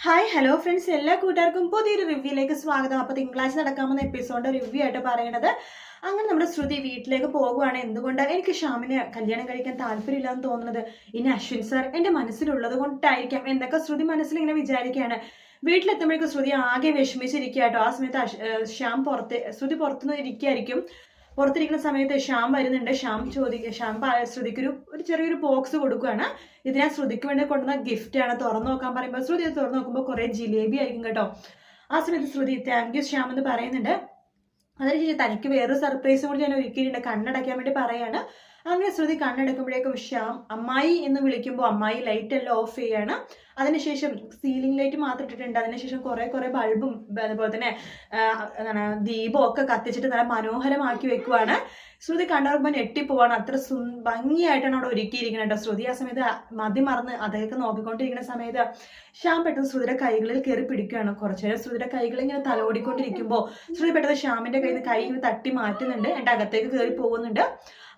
Hi hello friends, എല്ലാ കൂട്ടുകാർക്കും പുതിയൊരു റിവ്യൂയിലേക്ക് സ്വാഗതം. അപ്പോൾ തിങ്കളാഴ്ച നടക്കാമെന്ന എപ്പിസോഡിന്റെ റിവ്യൂ ആയിട്ട് പറയണത്, അങ്ങനെ നമ്മുടെ ശ്രുതി വീട്ടിലേക്ക് പോകുവാണ്. എന്തുകൊണ്ട് എനിക്ക് ഷ്യാമിനെ കല്യാണം കഴിക്കാൻ താല്പര്യമില്ലാന്ന് തോന്നുന്നത്, ഇനി അശ്വിൻ സാർ എൻ്റെ മനസ്സിലുള്ളത് കൊണ്ടായിരിക്കാം എന്നൊക്കെ ശ്രുതി മനസ്സിൽ ഇങ്ങനെ വിചാരിക്കുകയാണ്. വീട്ടിലെത്തുമ്പോഴേക്കും ശ്രുതി ആകെ വിഷമിച്ചിരിക്കുക കേട്ടോ. ആ സമയത്ത് ശ്രുതി പുറത്തുനിന്ന് ഇരിക്കുകയായിരിക്കും. പുറത്തിരിക്കുന്ന സമയത്ത് ശ്യാം വരുന്നുണ്ട്. ശ്യാം ശ്രുതിക്കൊരു ചെറിയൊരു ബോക്സ് കൊടുക്കുകയാണ്. ഇതിനാ ശ്രുതിക്ക് വേണ്ടി കൊണ്ടുവന്ന ഗിഫ്റ്റ് ആണ്. തുറന്നു നോക്കാൻ പറയുമ്പോൾ ശ്രുതി അത് തുറന്നു നോക്കുമ്പോൾ കുറെ ജിലേബി ആയിരിക്കും കേട്ടോ. ആ സമയത്ത് ശ്രുതി താങ്ക് യു ശ്യാം എന്ന് പറയുന്നുണ്ട്. അതിനുശേഷം തനിക്ക് വേറൊരു സർപ്രൈസും കൂടി ഞാൻ ഒരുക്കിയിട്ടുണ്ട്, കണ്ണടയ്ക്കാൻ വേണ്ടി പറയാണ്. അങ്ങനെ ശ്രുതി കണ്ണെടുക്കുമ്പോഴേക്കും ശ്യാം അമ്മായി എന്ന് വിളിക്കുമ്പോൾ അമ്മായി ലൈറ്റ് എല്ലാം ഓഫ് ചെയ്യാണ്. അതിനുശേഷം സീലിംഗ് ലൈറ്റ് മാത്രം ഇട്ടിട്ടുണ്ട്. അതിനുശേഷം കുറെ ബൾബും അതുപോലെ തന്നെ എന്താണ് ദീപവും ഒക്കെ കത്തിച്ചിട്ട് നല്ല മനോഹരമാക്കി വെക്കുവാണ്. ശ്രുതി കണ്ടവർക്കുമ്പോൾ ഞെട്ടിപ്പോവാണ്. അത്ര ഭംഗിയായിട്ടാണ് അവിടെ ഒരുക്കിയിരിക്കുന്നത് കേട്ടോ. ശ്രുതി ആ സമയത്ത് മറന്ന് അതൊക്കെ നോക്കിക്കൊണ്ടിരിക്കുന്ന സമയത്ത് ശ്യാം പെട്ടെന്ന് ശ്രുതിയുടെ കൈകളിൽ കയറി പിടിക്കുകയാണ്. കുറച്ചുനേരം ശ്രുതിയുടെ കൈകൾ ഇങ്ങനെ തലോടിക്കൊണ്ടിരിക്കുമ്പോൾ ശ്രുതി പെട്ടെന്ന് ശ്യാമിന്റെ കയ്യിൽ നിന്ന് കൈ തട്ടി മാറ്റുന്നുണ്ട്. എൻ്റെ അകത്തേക്ക് കയറി പോകുന്നുണ്ട്.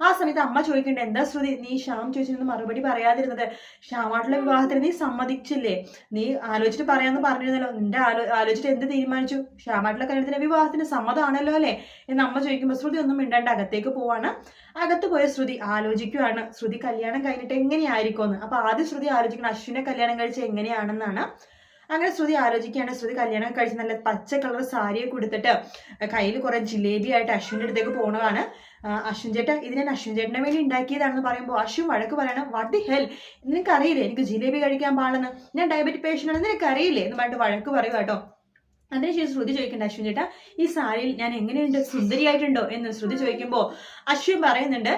ആ സമയത്ത് അമ്മ ചോദിക്കണ്ടേ, എന്താ ശ്രുതി നീ ശ്യാം ചോദിച്ചിരുന്ന മറുപടി പറയാതിരുന്നത്? ശ്യാമായിട്ടുള്ള വിവാഹത്തിന് നീ സമ്മതിച്ചില്ലേ? നീ ആലോചിച്ചിട്ട് പറയാന്ന് പറഞ്ഞിരുന്നല്ലോ. നിന്റെ ആലോചിച്ചിട്ട് എന്ത് തീരുമാനിച്ചു? ശ്യാമായിട്ടുള്ള കല്യാണത്തിന് വിവാഹത്തിന് സമ്മതമാണല്ലോ അല്ലേ എന്ന് അമ്മ ചോദിക്കുമ്പോൾ ശ്രുതി ഒന്നും മിണ്ടാണ്ട് അകത്തേക്ക് പോവാണ്. അകത്ത് പോയ ശ്രുതി ആലോചിക്കുകയാണ്, ശ്രുതി കല്യാണം കഴിഞ്ഞിട്ട് എങ്ങനെയായിരിക്കുമെന്ന്. അപ്പൊ ആദ്യം ശ്രുതി ആലോചിക്കണം അശ്വിനെ കല്യാണം കഴിച്ച് എങ്ങനെയാണെന്നാണ്. അങ്ങനെ ശ്രുതി ആലോചിക്കുകയാണ്. ശ്രുതി കല്യാണം കഴിച്ച് നല്ല പച്ച കളർ സാരിയെ കൊടുത്തിട്ട് കയ്യിൽ കുറെ ജിലേബി ആയിട്ട് അശ്വിൻ്റെ അടുത്തേക്ക് പോണതാണ്. അശ്വിൻ ചേട്ടാ, ഇത് ഞാൻ അശ്വിൻ ചേട്ടനെ വേണ്ടി ഉണ്ടാക്കിയതാണെന്ന് പറയുമ്പോൾ അശ്വിൻ വഴക്ക് പറയണം. വാട്ട് ദി ഹെൽ, നിനക്കറിയില്ലേ എനിക്ക് ജിലേബി കഴിക്കാൻ പാടില്ലെന്ന്? ഞാൻ ഡയബറ്റിക് പേഷ്യൻ്റ് ആണ്, നിനക്കറിയില്ലേ എന്ന് പറഞ്ഞിട്ട് വഴക്ക് പറയുക കേട്ടോ. അതിനുശേഷം ശ്രുതി ചോദിക്കണ്ട, അശ്വിൻ ചേട്ടാ ഈ സാരിയിൽ ഞാൻ എങ്ങനെയുണ്ട്, സുന്ദരിയായിട്ടുണ്ടോ എന്ന് ശ്രുതി ചോദിക്കുമ്പോൾ അശ്വിൻ പറയുന്നുണ്ട്,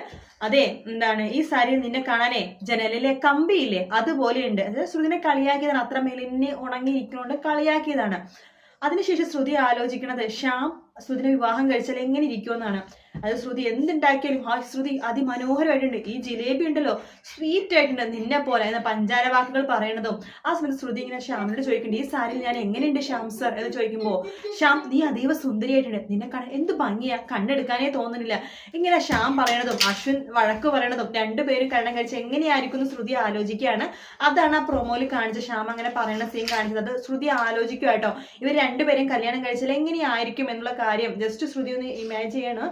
അതെ എന്താണ് ഈ സാരിയിൽ നിന്നെ കാണാനേ ജനലിലെ കമ്പിയില്ലേ അതുപോലെയുണ്ട്. അതായത് ശ്രുതിനെ കളിയാക്കിയതാണ്, അത്ര മെലിഞ്ഞ് ഉണങ്ങിയിരിക്കുന്നതുകൊണ്ട് കളിയാക്കിയതാണ്. അതിനുശേഷം ശ്രുതി ആലോചിക്കുന്നത് ശ്യാം ശ്രുതിനെ വിവാഹം കഴിച്ചാൽ എങ്ങനെ ഇരിക്കുമെന്നാണ്. അത് ശ്രുതി എന്തുണ്ടാക്കിയാലും ആ ശ്രുതി അതിമനോഹരമായിട്ടുണ്ട്. ഈ ജിലേബി ഉണ്ടല്ലോ സ്വീറ്റ് ആയിട്ടുണ്ട്, നിന്നെ പോലെ എന്ന പഞ്ചാര വാക്കുകൾ പറയണതും. ആ സമയത്ത് ശ്രുതി ഇങ്ങനെ ശ്യാമിനോട് ചോദിക്കുന്നുണ്ട്, ഈ സാരിയിൽ ഞാൻ എങ്ങനെയുണ്ട് ശ്യാം സർ എന്ന് ചോദിക്കുമ്പോൾ ശ്യാം നീ അതീവ സുന്ദരിയായിട്ടുണ്ട്, നിന്നെ കാണാൻ എന്ത് ഭംഗിയാ, കണ്ണെടുക്കാനേ തോന്നുന്നില്ല. ഇങ്ങനെ ശ്യാം പറയണതും അശ്വിൻ വഴക്ക് പറയണതും രണ്ടുപേരും കല്യാണം കഴിച്ച് എങ്ങനെയായിരിക്കും എന്ന് ശ്രുതി ആലോചിക്കുകയാണ്. അതാണ് ആ പ്രൊമോയിൽ കാണിച്ച ശ്യാം അങ്ങനെ പറയുന്ന സീൻ കാണിച്ചത്. അത് ശ്രുതി ആലോചിക്കുക കേട്ടോ. ഇവർ രണ്ടുപേരും കല്യാണം കഴിച്ചാൽ എങ്ങനെയായിരിക്കും എന്നുള്ള കാര്യം ജസ്റ്റ് ശ്രുതി ഒന്ന് ഇമാജിൻ ചെയ്യണം.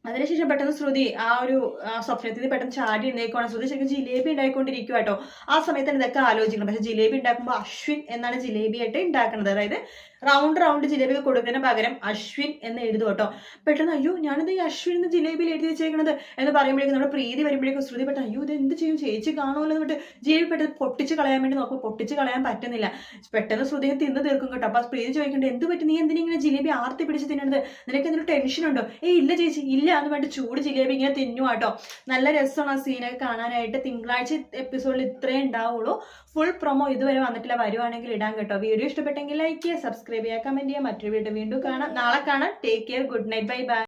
അതിനുശേഷം പെട്ടെന്ന് ശ്രുതി ആ ഒരു സ്വപ്നത്തിൽ പെട്ടെന്ന് ചാടി എഴുന്നേക്കുവാണ്. ശ്രുതി ശരിക്കും ജിലേബി ഉണ്ടായിക്കൊണ്ടിരിക്കുക കേട്ടോ. ആ സമയത്താണ് ഇതൊക്കെ ആലോചിക്കണം. പക്ഷെ ജിലേബി ഉണ്ടാക്കുമ്പോൾ അശ്വിൻ എന്നാണ് ജിലേബി ആയിട്ട് ഉണ്ടാക്കുന്നത്. അതായത് റൗണ്ട് ജിലേബി കൊടുക്കുന്നതിന് പകരം അശ്വിൻ എന്ന് എഴുതും കേട്ടോ. പെട്ടെന്ന് അയ്യോ ഞാനിത് ഈ അശ്വിൻ എന്ന് ജിലേബിയിൽ എഴുതി വെച്ചേക്കണത് എന്ന് പറയുമ്പോഴേക്കും നമ്മുടെ പ്രീതി വരുമ്പോഴേക്കും ശ്രുതി പെട്ടെന്ന് അയ്യോ ഇത് എന്ത് ചെയ്യും, ചേച്ചി കാണുമല്ലോ എന്നിട്ട് ജിലേബി പെട്ടെന്ന് പൊട്ടിച്ച് കളയാൻ വേണ്ടി നോക്കും. പൊട്ടിച്ച് കളയാൻ പറ്റുന്നില്ല. പെട്ടെന്ന് ശ്രുതിയെ തിന്ന് തീർക്കും കേട്ടോ. അപ്പൊ പ്രീതി ചോദിക്കണ്ടേ, എന്ത് പറ്റും, നീ എന്തിനാ ഇങ്ങനെ ജിലേബി ആർത്തി പിടിച്ച് തിന്നുന്നത്, നിനക്ക് എന്തെങ്കിലും ടെൻഷൻ ഉണ്ടോ? ഇല്ല ചേച്ചി ഇല്ല എന്ന് പറഞ്ഞിട്ട് ചൂട് ജിലേബി ഇങ്ങനെ തിന്നു കേട്ടോ. നല്ല രസമാണ് ആ സീനൊക്കെ കാണാനായിട്ട്. തിങ്കളാഴ്ച എപ്പിസോഡിൽ ഇത്രേ ഉണ്ടാവുള്ളൂ. ഫുൾ പ്രൊമോ ഇതുവരെ വന്നിട്ടില്ല, വരുവാണെങ്കിൽ ഇടാൻ കേട്ടോ. വീഡിയോ ഇഷ്ടപ്പെട്ടെങ്കിൽ ലൈക്ക് ചെയ്യുക, സബ്സ്ക്രൈബ് ചെയ്യുക, കമന്റ് ചെയ്യുക. മറ്റൊരു വീഡിയോ വീണ്ടും കാണാം, നാളെ കാണാം. Take care, good night, bye bye.